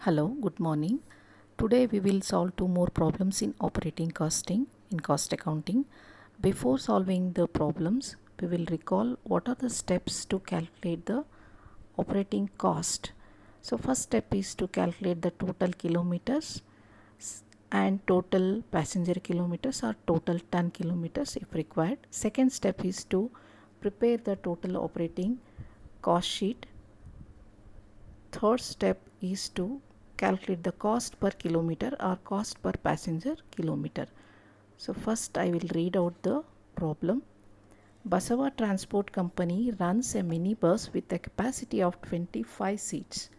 Hello, good morning. Today we will solve two more problems in operating costing in cost accounting. Before solving the problems, we will recall what are the steps to calculate the operating cost. So first step is to calculate the total kilometers and total passenger kilometers or total ton kilometers if required. Second step is to prepare the total operating cost sheet. Third step is to calculate the cost per kilometer or cost per passenger kilometer. So first I will read out the problem. Basava Transport Company runs a minibus with a capacity of 25 seats.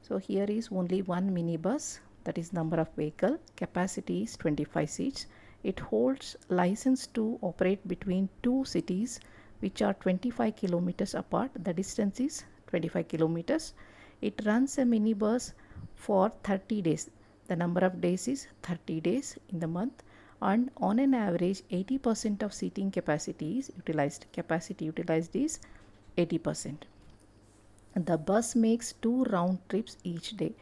So here is only one minibus, that is number of vehicle, capacity is 25 seats. It holds license to operate between two cities which are 25 kilometers apart. The distance is 25 kilometers. It runs a minibus for 30 days. The number of days is 30 days in the month, and on an average 80% of seating capacity is utilized. Capacity utilized is 80%. The bus makes 2 round trips each day.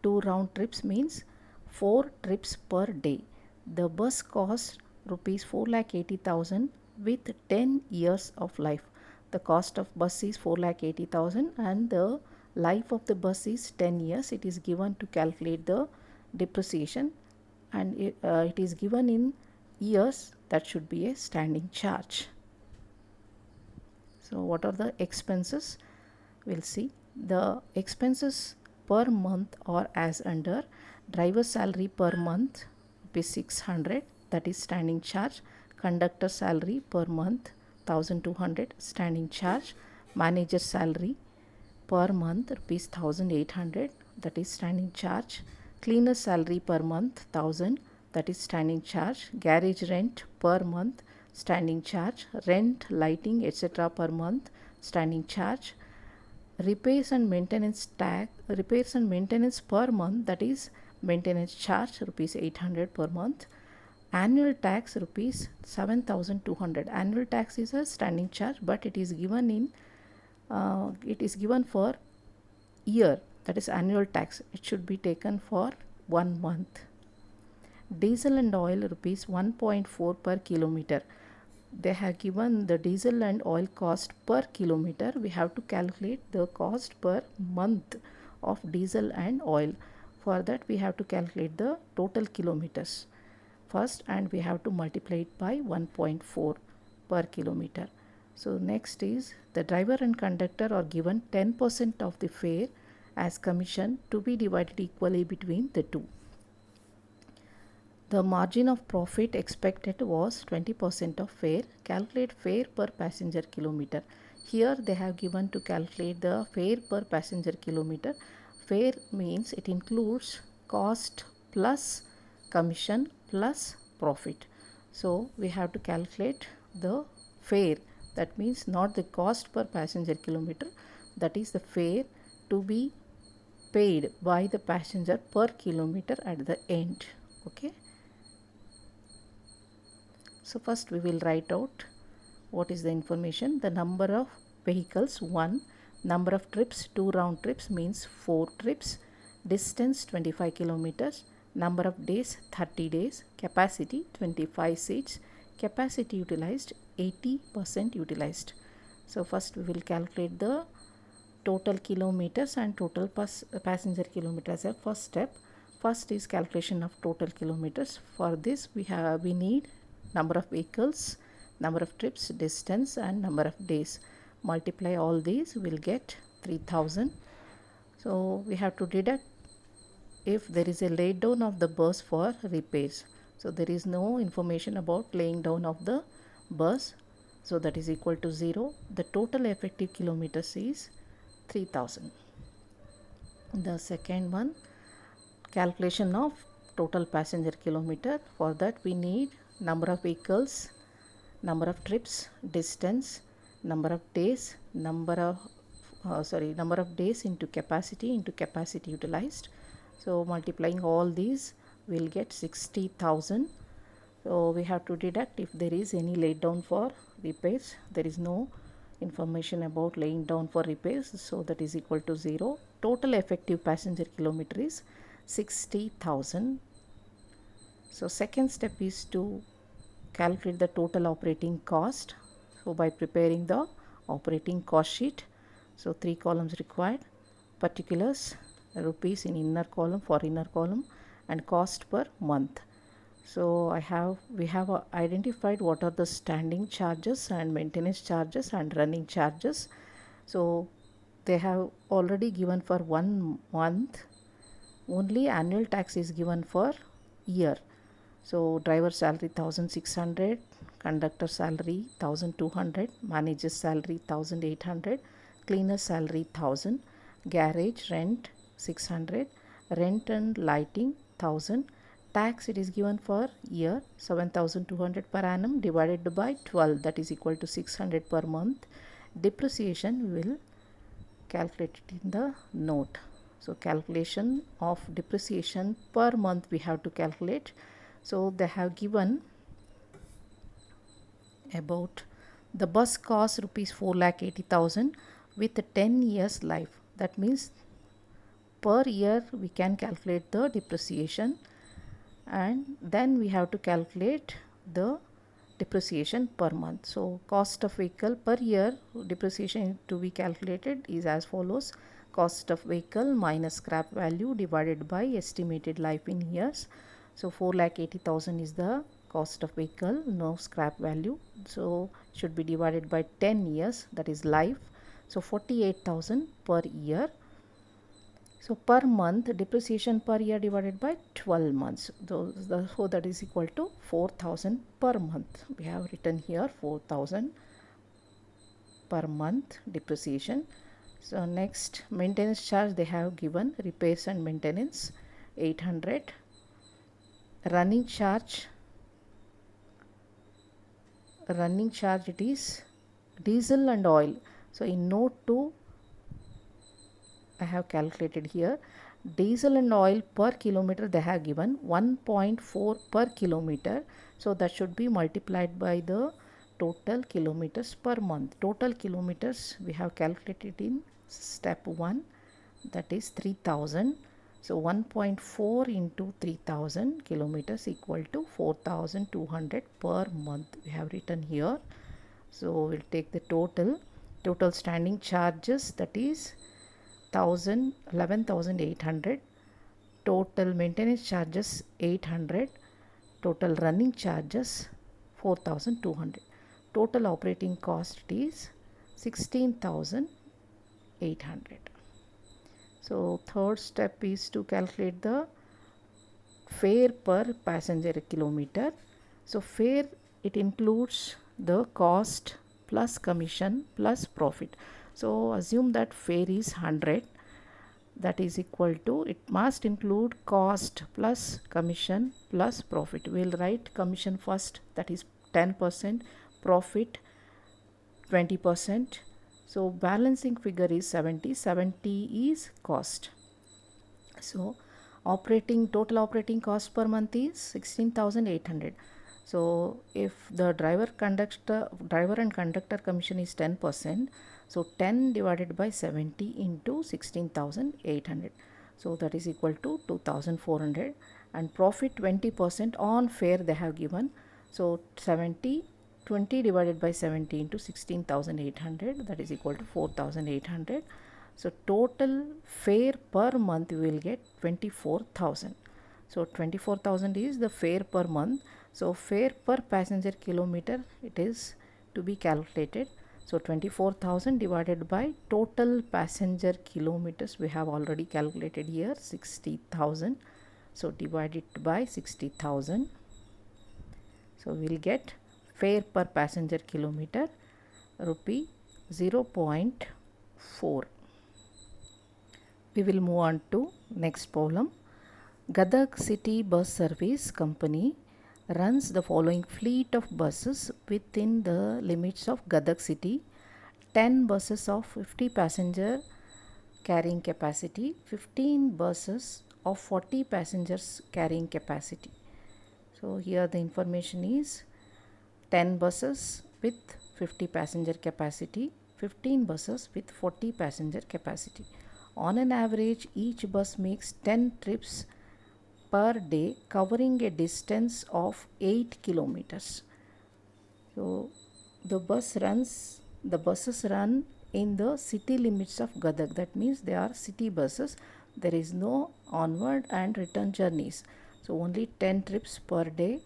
2 round trips means 4 trips per day. The bus costs rupees 4,80,000 with 10 years of life. The cost of bus is 4,80,000 and the life of the bus is 10 years. It is given to calculate the depreciation, and it is given in years. That should be a standing charge. So what are the expenses? We'll see. The expenses per month are as under: driver salary per month rupees 600, that is standing charge. Conductor salary per month 1200, standing charge. Manager salary per month rupees 1800, that is standing charge. Cleaner salary per month 1000, that is standing charge. Garage rent per month standing charge. Rent, lighting, etc. per month standing charge. Repairs and maintenance per month, that is maintenance charge rupees 800 per month. Annual tax rupees 7200. Annual tax is a standing charge, but it is given for year, that is annual tax. It should be taken for 1 month. Diesel and oil rupees 1.4 per kilometer. They have given the diesel and oil cost per kilometer. We have to calculate the cost per month of diesel and oil. For that we have to calculate the total kilometers first, and we have to multiply it by 1.4 per kilometer. So next is the driver and conductor are given 10% of the fare as commission to be divided equally between the two. The margin of profit expected was 20% of fare. Calculate fare per passenger kilometer. Here they have given to calculate the fare per passenger kilometer. Fare means it includes cost plus commission plus profit. So we have to calculate the fare. That means not the cost per passenger kilometer, that is the fare to be paid by the passenger per kilometer at the end. Okay. So first we will write out what is the information. The number of vehicles 1, number of trips 2 round trips means 4 trips, distance 25 kilometers, number of days 30 days, capacity 25 seats, capacity utilized 80% utilized. So first we will calculate the total kilometers and total passenger kilometers as a first step. First is calculation of total kilometers. For this we need number of vehicles, number of trips, distance and number of days. Multiply all these, will get 3000. So we have to deduct if there is a lay down of the bus for repairs. So there is no information about laying down of the bus, so that is equal to 0. The total effective kilometers is 3000. The second one, calculation of total passenger kilometer. For that we need number of vehicles, number of trips, distance, number of days, number of days into capacity utilized. So multiplying all these will get 60,000. So we have to deduct if there is any laid down for repairs. There is no information about laying down for repairs, so that is equal to 0. total effective passenger kilometer is 60,000. So second step is to calculate the total operating cost. So by preparing the operating cost sheet, so 3 columns required: particulars, rupees in inner column for inner column, and cost per month. So we have identified what are the standing charges and maintenance charges and running charges. So they have already given for 1 month. Only annual tax is given for year. So driver salary 1600, conductor salary 1200, manager's salary 1800, cleaner salary 1000, garage rent 600, rent and lighting 1000. Tax it is given for year 7200 per annum divided by 12, that is equal to 600 per month. Depreciation we will calculate it in the note. So calculation of depreciation per month we have to calculate. So they have given about the bus cost rupees 4,80,000 with 10 years life. That means per year we can calculate the depreciation, and then we have to calculate the depreciation per month. So cost of vehicle per year depreciation to be calculated is as follows: cost of vehicle minus scrap value divided by estimated life in years. So 4,80,000 is the cost of vehicle, no scrap value, so should be divided by 10 years, that is life. So 48,000 per year. So per month depreciation per year divided by 12 months. So that is equal to 4,000 per month. We have written here 4,000 per month depreciation. So next, maintenance charge they have given: repairs and maintenance 800, running charge it is diesel and oil. So in note 2 I have calculated here diesel and oil per kilometer they have given 1.4 per kilometer. So that should be multiplied by the total kilometers per month. Total kilometers we have calculated in step 1, that is 3000. So 1.4 into 3000 kilometers equal to 4200 per month we have written here. So we'll take the total standing charges, that is 11,800, total maintenance charges 800, total running charges 4,200. Total operating cost is 16,800. So third step is to calculate the fare per passenger kilometer. So fare it includes the cost plus commission plus profit. So assume that fare is 100, that is equal to, it must include cost plus commission plus profit. We'll write commission first, that is 10%, profit 20%. So balancing figure is 70 is cost. So total operating cost per month is 16,800. So if the driver and conductor commission is 10%, so 10 divided by 70 into 16,800. So that is equal to 2,400, and profit 20% on fare they have given. So 20 divided by 70 into 16,800, that is equal to 4,800. So total fare per month we will get 24,000. So 24,000 is the fare per month. So fare per passenger kilometer it is to be calculated. So 24,000 divided by total passenger kilometers we have already calculated here, 60,000. So divide it by 60,000. So we will get fare per passenger kilometer rupee 0.4. We will move on to next problem. Gadag City Bus Service Company runs the following fleet of buses within the limits of Gadag City: 10 buses of 50 passenger carrying capacity, 15 buses of 40 passengers carrying capacity. So here the information is 10 buses with 50 passenger capacity, 15 buses with 40 passenger capacity. On an average, each bus makes 10 trips per day covering a distance of 8 kilometers. So the buses run in the city limits of Gadag. That means they are city buses. There is no onward and return journeys. So only 10 trips per day.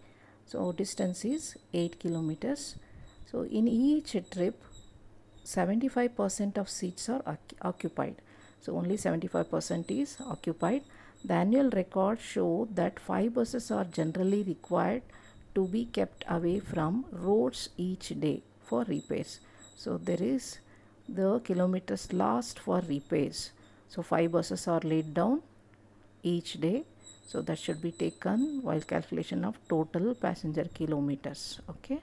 So distance is 8 kilometers. So in each trip, 75% of seats are occupied. So only 75% is occupied. The annual records show that 5 buses are generally required to be kept away from roads each day for repairs. So there is the kilometers lost for repairs. So 5 buses are laid down each day. So that should be taken while calculation of total passenger kilometers. Okay.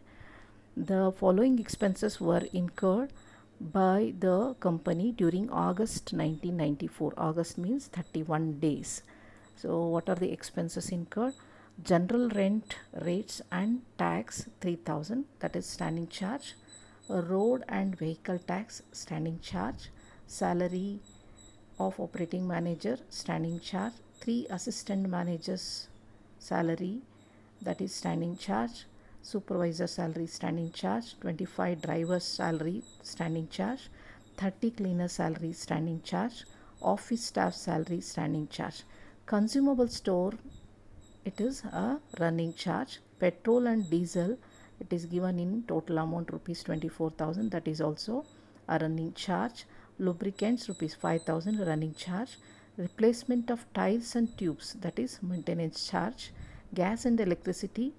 The following expenses were incurred by the company during August 1994. August means 31 days. So what are the expenses incurred? General rent rates and tax 3000, that is standing charge. Road and vehicle tax standing charge. Salary of operating manager standing charge. 3 assistant managers salary, that is standing charge. Supervisor salary standing charge. 25 drivers salary standing charge. 30 cleaner salary standing charge. Office staff salary standing charge. Consumable store, it is a running charge. Petrol and diesel, it is given in total amount rupees 24,000, that is also a running charge. Lubricants rupees 5,000 running charge. Replacement of tires and tubes, that is maintenance charge. Gas and electricity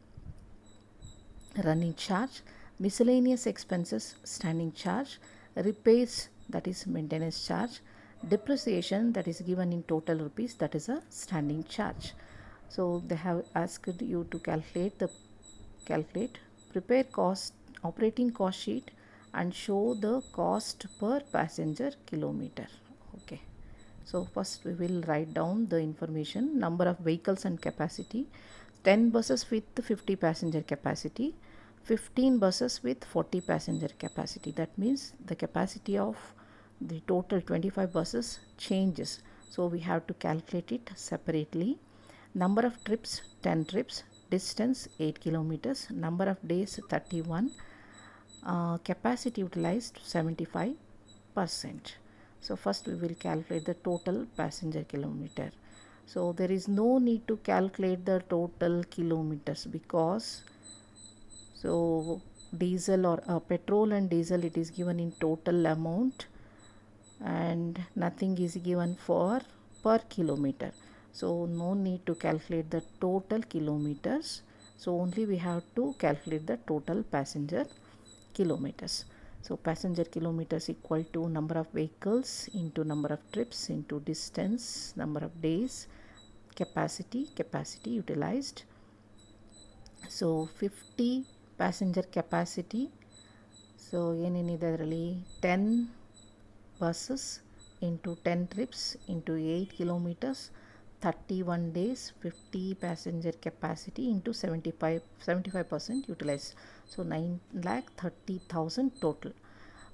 running charge. Miscellaneous expenses standing charge. Repairs, that is maintenance charge. Depreciation, that is given in total rupees, that is a standing charge. So they have asked you to calculate prepare cost operating cost sheet and show the cost per passenger kilometer. Okay. So first we will write down the information: number of vehicles and capacity. 10 buses with 50 passenger capacity, 15 buses with 40 passenger capacity. That means the capacity of the total 25 buses changes. So we have to calculate it separately. Number of trips 10 trips, distance 8 kilometers, number of days 31, capacity utilized 75%. So first we will calculate the total passenger kilometer. So there is no need to calculate the total kilometers, because so diesel or petrol and diesel, it is given in total amount and nothing is given for per kilometer. So no need to calculate the total kilometers. So only we have to calculate the total passenger kilometers. So passenger kilometers equal to number of vehicles into number of trips into distance, number of days, capacity utilized. So 50 passenger capacity. So really 10 buses into 10 trips into 8 kilometers, 31 days, 50 passenger capacity into 75% utilized. So 9,30,000 total.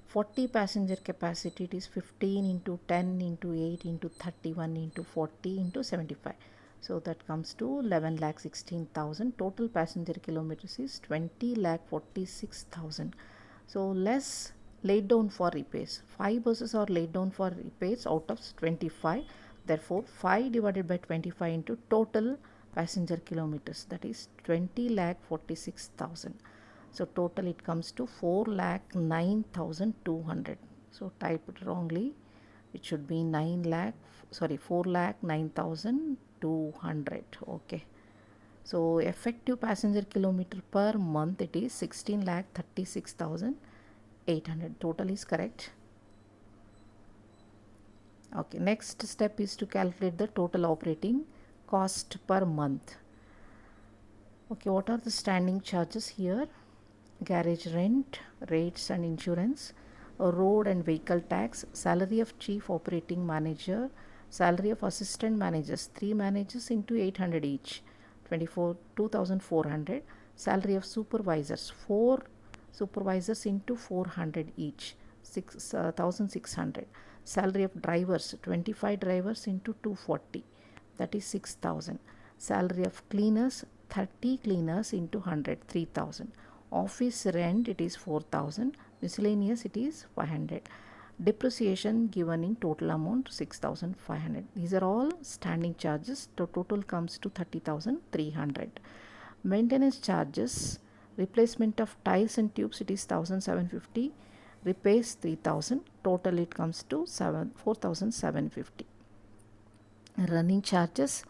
40 passenger capacity, it is 15 into 10 into 8 into 31 into 40 into 75. So that comes to 11,16,000. Total passenger kilometers is 20,46,000. So less laid down for repairs. 5 buses are laid down for repairs out of 25. Therefore 5 divided by 25 into total passenger kilometers, that is 20,46,000. So total it comes to 4,09,200. So type it wrongly. It should be 4,09,200. Okay. So effective passenger kilometer per month, it is 16,36,800. Total is correct. Okay. Next step is to calculate the total operating cost per month. Okay. What are the standing charges here? Garage rent, rates and insurance, road and vehicle tax, salary of chief operating manager, salary of assistant managers, 3 managers into 800 each, 2,400, salary of supervisors, 4 supervisors into 400 each, 6,600, Salary of drivers, 25 drivers into 240, that is 6,000. Salary of cleaners, 30 cleaners into 100, 3,000. Office rent, it is 4,000. Miscellaneous, it is 500. Depreciation given in total amount 6,500. These are all standing charges. The total comes to 30,300. Maintenance charges, replacement of tiles and tubes, it is 1,750. Repairs 3,000. Total it comes to 4,750. Running charges,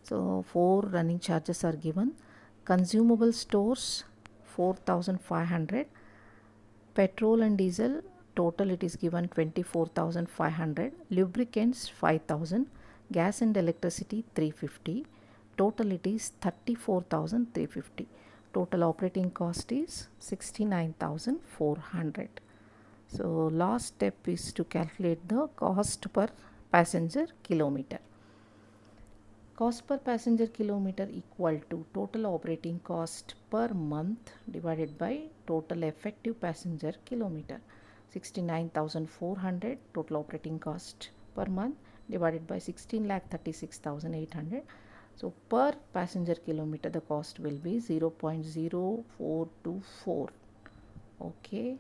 so 4 running charges are given. Consumable stores 4,500. Petrol and diesel, total it is given 24,500. Lubricants 5,000. Gas and electricity 350. Total it is 34,350. Total operating cost is 69,400. So last step is to calculate the cost per passenger kilometer. Cost per passenger kilometer equal to total operating cost per month divided by total effective passenger kilometer. 69,400 total operating cost per month divided by 16,36,800. So per passenger kilometer the cost will be 0.0424. Okay.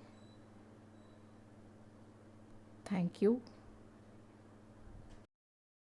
Thank you.